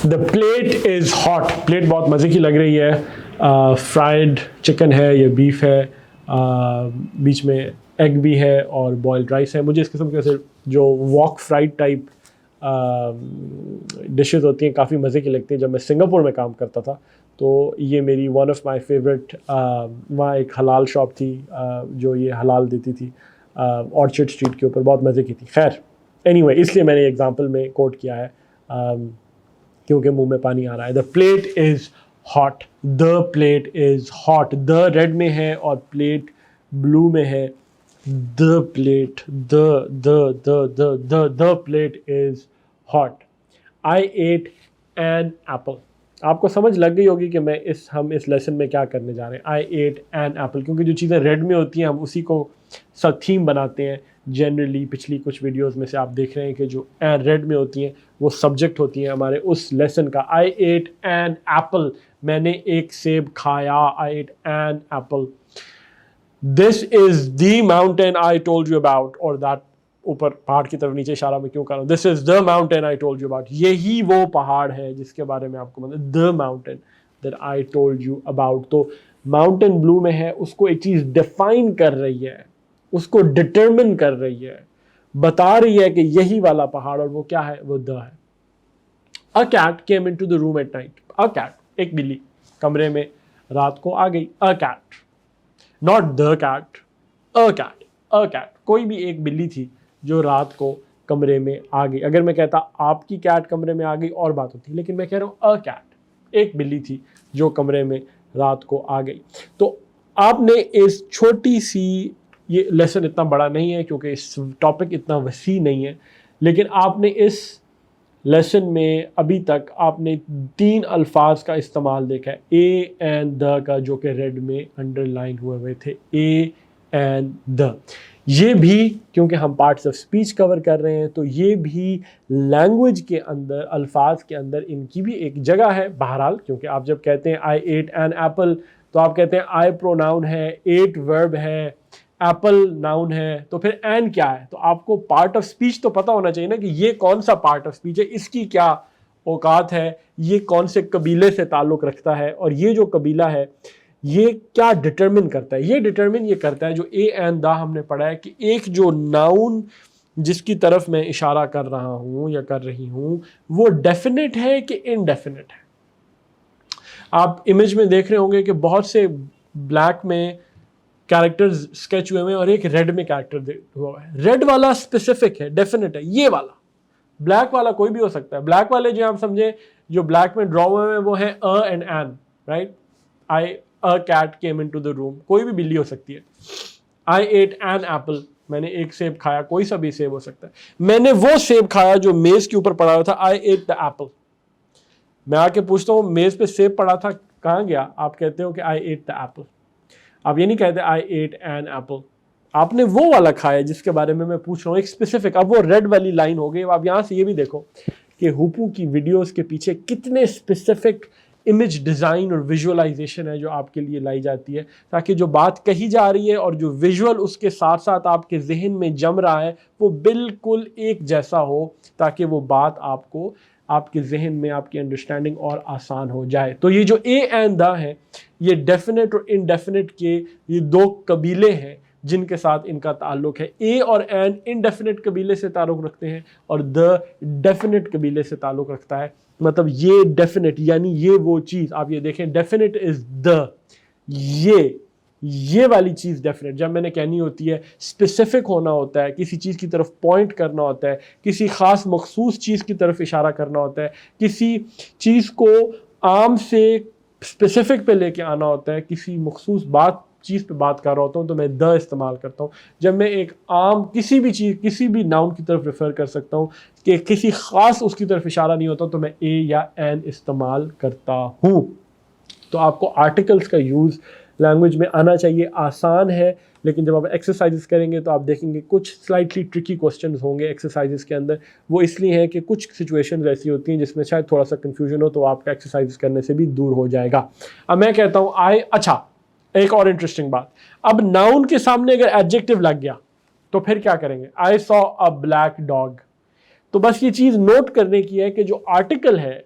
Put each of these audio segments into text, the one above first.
The plate is hot. Plate बहुत मज़े की लग रही है। फ्राइड चिकन है, ये बीफ है, बीच में एग भी है और बॉइल्ड राइस है। मुझे इस किस्म के से जो वॉक फ्राइड टाइप डिशेस होती हैं काफ़ी मज़े की लगती हैं। जब मैं सिंगापुर में काम करता था तो ये मेरी वन ऑफ माय फेवरेट, वहाँ एक हलाल शॉप थी जो ये हलाल देती थी ऑर्चर्ड स्ट्रीट के ऊपर, बहुत मज़े की थी। खैर एनीवे, इसलिए मैंने एग्जांपल में कोट किया है क्योंकि मुंह में पानी आ रहा है। The plate is hot, the plate is hot. The red में है और प्लेट ब्लू में है। The plate, the plate is hot. I ate an apple. आपको समझ लग गई होगी कि हम इस लेसन में क्या करने जा रहे हैं। आई एट एन एप्पल, क्योंकि जो चीज़ें रेड में होती हैं हम उसी को सब थीम बनाते हैं। जनरली पिछली कुछ वीडियोस में से आप देख रहे हैं कि जो रेड में होती हैं वो सब्जेक्ट होती हैं हमारे उस लेसन का। आई एट एन एप्पल, मैंने एक सेब खाया। I ate an apple. This is the mountain I told you about, और दैट ऊपर पहाड़ की तरफ नीचे इशारा में क्यों कर रहा हूँ। This is the mountain I told you about, यही वो पहाड़ है जिसके बारे में आपको मतलब। The mountain that I told you about. तो माउंटेन ब्लू में है, उसको एक चीज डिफाइन कर रही है, उसको डिटरमिन कर रही है, बता रही है कि यही वाला पहाड़, और वो क्या है, वो द है। A cat came into the room at night. A cat, एक बिल्ली कमरे में रात को आ गई। A cat, not the cat, a cat. A cat, कोई भी एक बिल्ली थी जो रात को कमरे में आ गई। अगर मैं कहता आपकी कैट कमरे में आ गई और बात होती, लेकिन मैं कह रहा हूं अ कैट, एक बिल्ली थी जो कमरे में रात को आ गई। तो आपने इस छोटी सी, ये लेसन इतना बड़ा नहीं है क्योंकि इस टॉपिक इतना वसी नहीं है, लेकिन आपने इस लेसन में अभी तक आपने 3 अल्फाज का इस्तेमाल देखा है। ए एंड द का, जो कि रेड में अंडरलाइन हुए थे। ए एंड द, ये भी क्योंकि हम पार्ट्स ऑफ स्पीच कवर कर रहे हैं तो ये भी लैंग्वेज के अंदर, अल्फाज के अंदर इनकी भी एक जगह है। बहरहाल क्योंकि आप जब कहते हैं आई एट एन एप्पल तो आप कहते हैं आई प्रोनाउन है, एट वर्ब है, एप्पल नाउन है, तो फिर एन क्या है। तो आपको पार्ट ऑफ स्पीच तो पता होना चाहिए ना कि ये कौन सा पार्ट ऑफ स्पीच है, इसकी क्या औकात है, ये कौन से कबीले से ताल्लुक़ रखता है, और ये जो कबीला है ये क्या डिटरमिन करता है। ये डिटरमिन ये करता है, जो ए एंड द हमने पढ़ा है, कि एक जो नाउन जिसकी तरफ मैं इशारा कर रहा हूँ या कर रही हूँ वो डेफिनेट है कि इनडेफिनेट है। आप इमेज में देख रहे होंगे कि बहुत से ब्लैक में कैरेक्टर्स स्केच हुए हैं और एक रेड में कैरेक्टर हुआ है। रेड वाला स्पेसिफिक है, डेफिनेट है, ये वाला। ब्लैक वाला कोई भी हो सकता है। ब्लैक वाले जो आप समझे, जो ब्लैक में ड्रॉ हुए हैं वो है a and an, right. I a cat came into the room, कोई भी बिल्ली हो सकती है। आई एट एन एप्पल, मैंने एक सेब खाया, कोई सा भी सेब हो सकता है। मैंने वो सेब खाया जो मेज के ऊपर पड़ा हुआ था। आई एट द एप्पल। मैं आके पूछता हूँ मेज पे सेब पड़ा था, कहाँ गया, आप कहते हो कि आई एट द एप्पल। आप ये नहीं कहते आई एट एन एप्पल, आपने वो वाला खाया जिसके बारे में मैं पूछ रहा हूँ, एक स्पेसिफिक। अब वो रेड वाली लाइन हो गई। आप यहाँ से ये भी देखो कि हुपू की वीडियोस के पीछे कितने स्पेसिफिक इमेज डिज़ाइन और विजुअलाइजेशन है जो आपके लिए लाई जाती है, ताकि जो बात कही जा रही है और जो विजुअल उसके साथ साथ आपके जहन में जम रहा है वो बिल्कुल एक जैसा हो, ताकि वो बात आपको, आपके जहन में आपकी अंडरस्टैंडिंग और आसान हो जाए। तो ये जो ए एंड द है, ये डेफिनेट और इनडेफिनेट के ये 2 कबीले हैं जिनके साथ इनका ताल्लुक है। ए और एन इनडेफिनेट कबीले से ताल्लुक रखते हैं और द डेफिनेट कबीले से ताल्लुक रखता है। मतलब ये डेफिनेट यानी ये वो चीज़, आप ये देखें, डेफिनेट इज द, ये वाली चीज़ डेफिनेट। जब मैंने कहनी होती है, स्पेसिफिक होना होता है, किसी चीज़ की तरफ पॉइंट करना होता है, किसी ख़ास मखसूस चीज़ की तरफ इशारा करना होता है, किसी चीज़ को आम से स्पेसिफिक पे लेके आना होता है, किसी मखसूस चीज़ पे बात कर रहा होता हूँ तो मैं द इस्तेमाल करता हूँ। जब मैं एक आम किसी भी चीज़, किसी भी नाउन की तरफ रेफर कर सकता हूँ कि किसी ख़ास उसकी तरफ इशारा नहीं होता, तो मैं ए या एन इस्तेमाल करता हूँ। तो आपको आर्टिकल्स का यूज़ लैंग्वेज में आना चाहिए। आसान है, लेकिन जब आप एक्सरसाइजेस करेंगे तो आप देखेंगे कुछ स्लाइटली ट्रिकी क्वेश्चंस होंगे एक्सरसाइजेस के अंदर। वो इसलिए है कि कुछ सिचुएशंस ऐसी होती हैं जिसमें शायद थोड़ा सा कन्फ्यूजन हो, तो आपका एक्सरसाइज करने से भी दूर हो जाएगा। अब मैं कहता हूँ अच्छा, एक और इंटरेस्टिंग बात, अब नाउन के सामने अगर एडजेक्टिव लग गया तो फिर क्या करेंगे। I saw a black dog. तो बस ये चीज़ नोट करने की है कि जो आर्टिकल है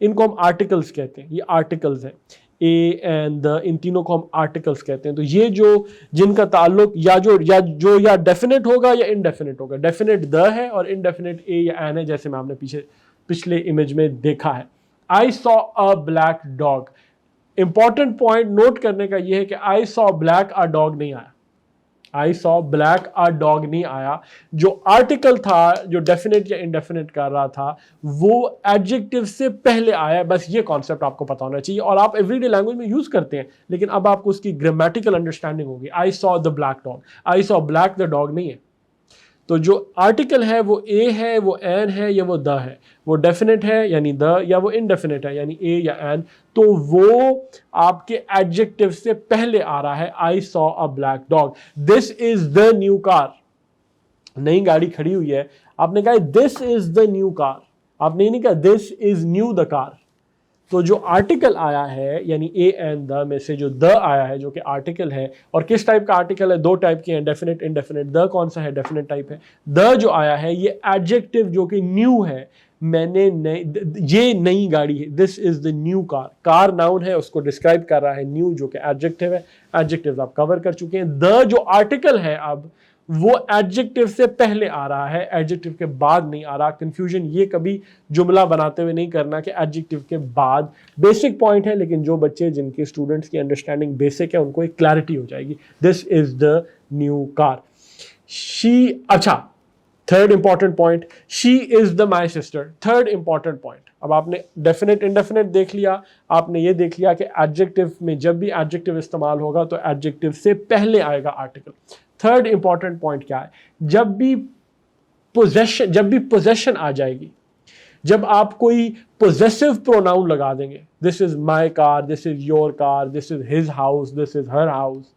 इनको हम आर्टिकल्स कहते हैं, ये आर्टिकल्स हैं, ए एंड द, इन तीनों को हम आर्टिकल्स कहते हैं। तो ये जो जिनका ताल्लुक या डेफिनेट होगा या इनडेफिनेट होगा, डेफिनेट द है और इनडेफिनेट ए या एन है, जैसे मैं आपने पिछले इमेज में देखा है। I saw a black dog, important point note करने का यह है कि I saw black a dog नहीं आया, I saw black a dog नहीं आया। जो आर्टिकल था जो डेफिनेट या इनडेफिनेट कर रहा था वो एडजेक्टिव से पहले आया। बस ये कॉन्सेप्ट आपको पता होना चाहिए और आप एवरीडे लैंग्वेज में यूज करते हैं, लेकिन अब आपको उसकी ग्रामेटिकल अंडरस्टैंडिंग होगी। I saw the black dog, I saw black the dog नहीं है। तो जो आर्टिकल है वो ए है, वो एन है या वो द है, वो डेफिनेट है यानी द, या वो इनडेफिनेट है यानी ए या एन, तो वो आपके एडजेक्टिव से पहले आ रहा है। I saw a black dog, this is the new car, नई गाड़ी खड़ी हुई है, आपने कहा this is the new car, आपने नहीं कहा this is new the car. तो जो आर्टिकल आया है यानी ए एंड द में से जो द आया है जो कि आर्टिकल है, और किस टाइप का आर्टिकल है, दो टाइप के हैं, डेफिनेट इनडेफिनेट। द कौन सा है, डेफिनेट टाइप है। द जो आया है ये एडजेक्टिव जो कि न्यू है, ये नई गाड़ी है, this is the new car. Car noun है, उसको डिस्क्राइब कर रहा है, न्यू जो कि एडजेक्टिव है। एडजेक्टिव आप कवर कर चुके हैं। द जो आर्टिकल है अब वो एडजेक्टिव से पहले आ रहा है, एडजेक्टिव के बाद नहीं आ रहा। कंफ्यूजन ये कभी जुमला बनाते हुए नहीं करना कि एडजेक्टिव के बाद। बेसिक पॉइंट है, लेकिन जो बच्चे जिनके स्टूडेंट्स की अंडरस्टैंडिंग बेसिक है उनको एक क्लैरिटी हो जाएगी। This is the new car. She, अच्छा third important point, she is the my sister. Third important point, अब आपने डेफिनेट इनडेफिनेट देख लिया, आपने ये देख लिया कि एडजेक्टिव में जब भी एडजेक्टिव इस्तेमाल होगा तो एडजेक्टिव से पहले आएगा आर्टिकल। थर्ड इंपॉर्टेंट पॉइंट क्या है, जब भी पोजेशन आ जाएगी, जब आप कोई पोजेसिव प्रोनाउन लगा देंगे, this is my car, this is your car, this is his house, this is her house,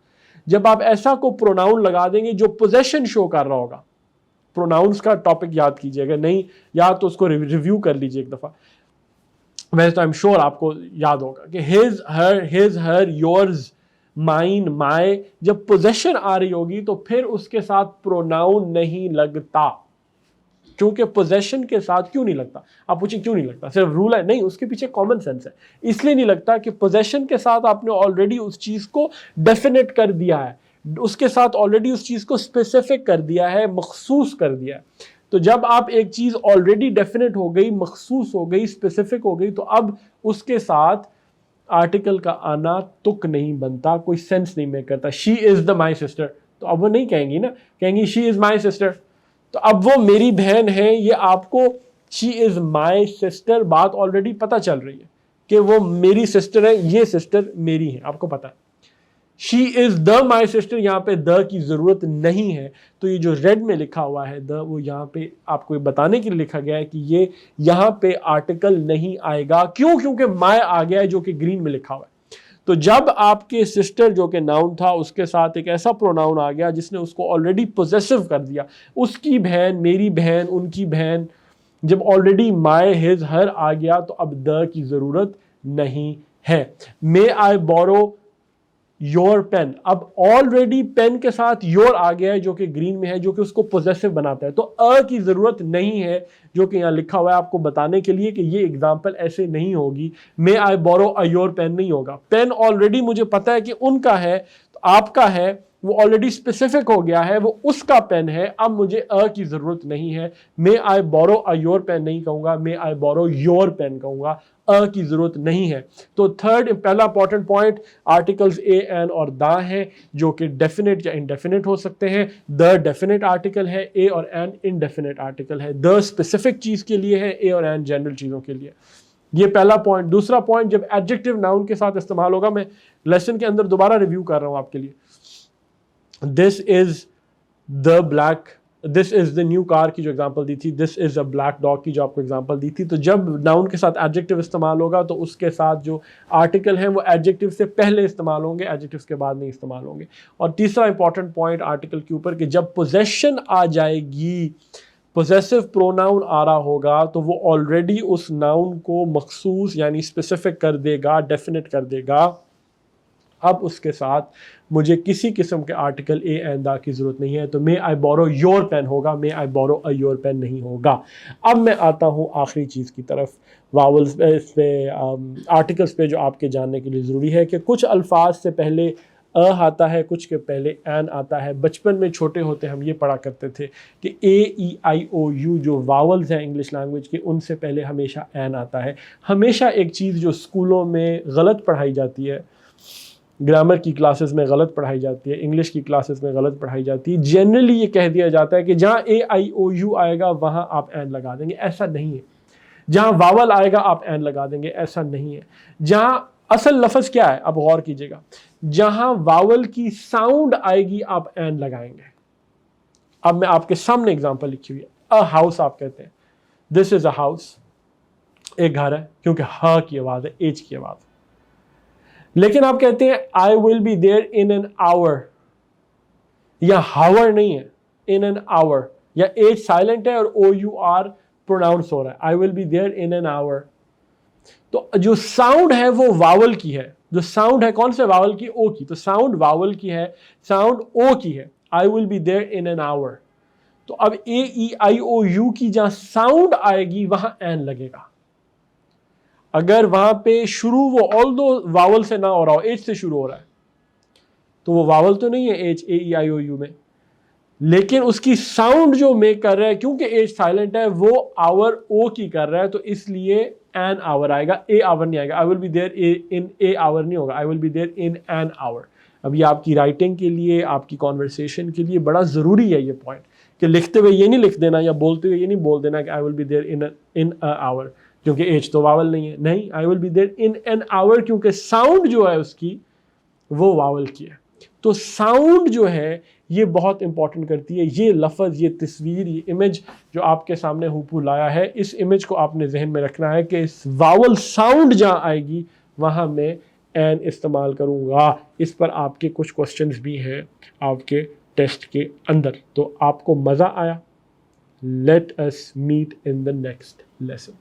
जब आप ऐसा को प्रोनाउन लगा देंगे जो पोजेशन शो कर रहा होगा, प्रोनाउंस का टॉपिक याद कीजिएगा, नहीं याद तो उसको रिव्यू कर लीजिए एक दफा, वैसे तो आई एम श्योर आपको याद होगा कि his her yours mine my, जब पोजेशन आ रही होगी तो फिर उसके साथ प्रोनाउन नहीं लगता। क्योंकि पोजेशन के साथ क्यों नहीं लगता, आप पूछिए क्यों नहीं लगता, सिर्फ रूल है? नहीं, उसके पीछे कॉमन सेंस है। इसलिए नहीं लगता कि पोजेशन के साथ आपने ऑलरेडी उस चीज को डेफिनेट कर दिया है, उसके साथ ऑलरेडी उस चीज को स्पेसिफिक कर दिया है, मखसूस कर दिया है। तो जब आप एक चीज ऑलरेडी डेफिनेट हो गई, मखसूस हो गई, स्पेसिफिक हो गई, तो अब उसके साथ आर्टिकल का आना तुक नहीं बनता, कोई सेंस नहीं मेक करता। She is the my sister, तो अब वो नहीं कहेंगी ना, कहेंगी शी इज माई सिस्टर। तो अब वो मेरी बहन है, ये आपको शी इज माई सिस्टर बात ऑलरेडी पता चल रही है कि वो मेरी सिस्टर है, ये सिस्टर मेरी है, आपको पता है। She is the my sister, यहाँ पे द की जरूरत नहीं है। तो ये जो रेड में लिखा हुआ है द, वो यहाँ पे आपको बताने के लिए लिखा गया है कि ये यहाँ पे आर्टिकल नहीं आएगा। क्यों? क्योंकि माय आ गया है जो कि ग्रीन में लिखा हुआ है। तो जब आपके सिस्टर जो कि नाउन था उसके साथ एक ऐसा प्रोनाउन आ गया जिसने उसको ऑलरेडी पोजेसिव कर दिया, उसकी बहन, मेरी बहन, उनकी बहन, जब ऑलरेडी माय, हिज, हर आ गया तो अब द की जरूरत नहीं है। मे आई बोरो योर पेन, अब ऑलरेडी पेन के साथ योर आ गया है जो कि ग्रीन में है, जो कि उसको पोजेसिव बनाता है। तो अ की जरूरत नहीं है जो कि यहां लिखा हुआ है आपको बताने के लिए कि ये एग्जांपल ऐसे नहीं होगी। मे आई बोरो अ योर पेन नहीं होगा। पेन ऑलरेडी मुझे पता है कि उनका है, तो आपका है, वो ऑलरेडी स्पेसिफिक हो गया है, वो उसका पेन है, अब मुझे अ की जरूरत नहीं है। मे आई बोरो अ योर पेन नहीं कहूंगा, मे आई बोरो योर पेन कहूंगा, अ की जरूरत नहीं है। तो थर्ड, पहला important point, articles a, N और द हैं जो कि डेफिनेट या इनडेफिनेट हो सकते हैं। द डेफिनेट आर्टिकल है, ए और एन इनडेफिनेट आर्टिकल है। द स्पेसिफिक चीज के लिए है, ए और एन जनरल चीजों के लिए। ये पहला पॉइंट। दूसरा पॉइंट, जब एडजेक्टिव नाउन के साथ इस्तेमाल होगा, मैं लेसन के अंदर दोबारा रिव्यू कर रहा हूं आपके लिए। This is the black, this is the new car की जो एग्जांपल दी थी, this is a black dog की जो आपको एग्जांपल दी थी। तो जब नाउन के साथ एडजेक्टिव इस्तेमाल होगा तो उसके साथ जो आर्टिकल हैं वो एडजेक्टिव से पहले इस्तेमाल होंगे, एडजेक्टिव के बाद नहीं इस्तेमाल होंगे। और तीसरा इंपॉर्टेंट पॉइंट आर्टिकल के ऊपर कि जब पोजेशन आ जाएगी, पोजेसिव प्रोनाउन आ रहा होगा, तो वो ऑलरेडी उस नाउन को मखसूस यानी स्पेसिफिक कर देगा, डेफिनेट कर देगा। अब उसके साथ मुझे किसी किस्म के article A and the key ज़रूरत नहीं है, तो मे आई बोरो योर पेन होगा, मे आई बोरो अ योर पेन नहीं होगा। अब मैं आता हूँ आखिरी चीज़ की तरफ, वावल्स पे, आर्टिकल्स पे, जो आपके जानने के लिए ज़रूरी है कि कुछ अल्फाज से पहले अ आता है, कुछ के पहले एन आता है। बचपन में छोटे होते हम ये पढ़ा करते थे कि ए ई आई ओ यू जो वावल्स हैं इंग्लिश लैंग्वेज के, उनसे पहले हमेशा एन आता है। हमेशा एक चीज़ जो स्कूलों में गलत पढ़ाई जाती है, ग्रामर की क्लासेस में गलत पढ़ाई जाती है, इंग्लिश की क्लासेस में गलत पढ़ाई जाती है, जनरली ये कह दिया जाता है कि जहाँ ए आई ओ यू आएगा वहाँ आप एन लगा देंगे। ऐसा नहीं है। जहाँ वावल आएगा आप एन लगा देंगे, ऐसा नहीं है। जहाँ असल लफ्ज़ क्या है, अब गौर कीजिएगा, जहाँ वावल की साउंड आएगी आप एन लगाएंगे। अब मैं आपके सामने एग्जांपल लिखी हुई है। अ हाउस आप कहते हैं, दिस इज अ हाउस, एक घर है, क्योंकि ह की आवाज़ है, एच की आवाज़ है। लेकिन आप कहते हैं I will be there in an hour, या हावर नहीं है, इन एन आवर, या एच साइलेंट है और ओ यू आर प्रोनाउंस हो रहा है, I will be there in an hour. तो जो साउंड है वो वावल की है। जो साउंड है कौन से वावल की? ओ की। तो साउंड वावल की है, साउंड ओ की है। I will be there in an hour. तो अब ए ई आई ओ यू की जहां साउंड आएगी वहां एन लगेगा। अगर वहां पे शुरू वो ऑल दो वावल से ना हो रहा हो, एच से शुरू हो रहा है, तो वो वावल तो नहीं है H, A E I O you में, लेकिन उसकी साउंड जो मेक कर रहा है, क्योंकि एच साइलेंट है, वो आवर ओ की कर रहा है, तो इसलिए एन आवर आएगा, ए आवर नहीं आएगा। I will be there in a hour नहीं होगा, I will be there in an hour. अब ये आपकी राइटिंग के लिए, आपकी कॉन्वर्सेशन के लिए बड़ा ज़रूरी है ये पॉइंट, कि लिखते हुए ये नहीं लिख देना या बोलते हुए ये नहीं बोल देना कि I will be there in a hour, क्योंकि एच तो वावल नहीं है। नहीं, I will be there in an hour, क्योंकि साउंड जो है उसकी वो वावल की है। तो साउंड जो है ये बहुत इंपॉर्टेंट करती है। ये लफ्ज़, ये तस्वीर, ये इमेज जो आपके सामने हुपू लाया है, इस इमेज को आपने जहन में रखना है कि इस वावल साउंड जहाँ आएगी वहाँ मैं एन इस्तेमाल करूँगा। इस पर आपके कुछ क्वेश्चंस भी हैं आपके टेस्ट के अंदर। तो आपको मज़ा आया? Let us meet in the next lesson.